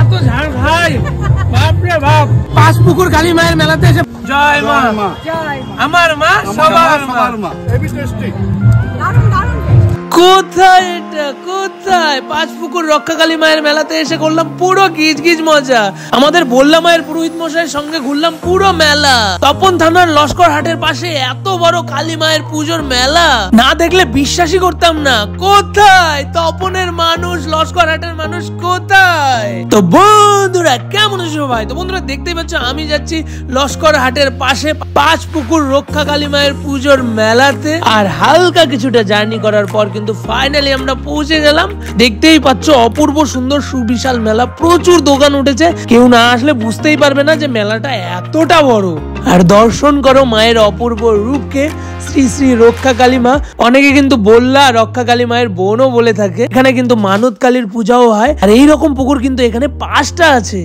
এত ঝাড় ভাই, বাপরে বাপ। পাঁচপুকুর কালী মায়ের মেলাতে এসে জয় মা, আমার মা সবার মা। কোথায় এটা, কোথায়? পাঁচপুকুর রক্ষাকালী মায়ের মেলাতে এসে করলাম পুরো গিজ গিজ মজা। আমাদের বললা মায়ের পুরোহিত মশাইয়ের সঙ্গে ঘুরলাম পুরো মেলা। তপন থানার লস্কর হাটের পাশে এত বড় কালী মায়ের পুজোর মেলা না দেখলে বিশ্বাসই করতাম না। কোথায় তপনের মানুষ, লস্কর হাটের মানুষ কোথায়? তো বন্ধুরা কেমন আছো সবাই? তো বন্ধুরা দেখতেই পাচ্ছ আমি যাচ্ছি লস্কর হাটের পাশে পাঁচপুকুর রক্ষাকালী মায়ের পুজোর মেলাতে। আর হালকা কিছুটা জার্নি করার পর কিন্তু ফাইনালি আমরা পৌঁছে গেলাম। দেখতেই পাচ্ছ অপূর্ব সুন্দর সুবিশাল মেলা, প্রচুর দোকান উঠেছে। কেউ না আসলে বুঝতেই পারবে না যে মেলাটা এতটা বড়। আর দর্শন করো মায়ের অপূর্ব রূপকে, শ্রী শ্রী রক্ষাকালী মা। অনেকে কিন্তু বললা রক্ষাকালী মায়ের বোনও বলে থাকে। এখানে কিন্তু মানত কালীর পূজাও হয়। আর এইরকম পুকুর কিন্তু এখানে 5টা আছে।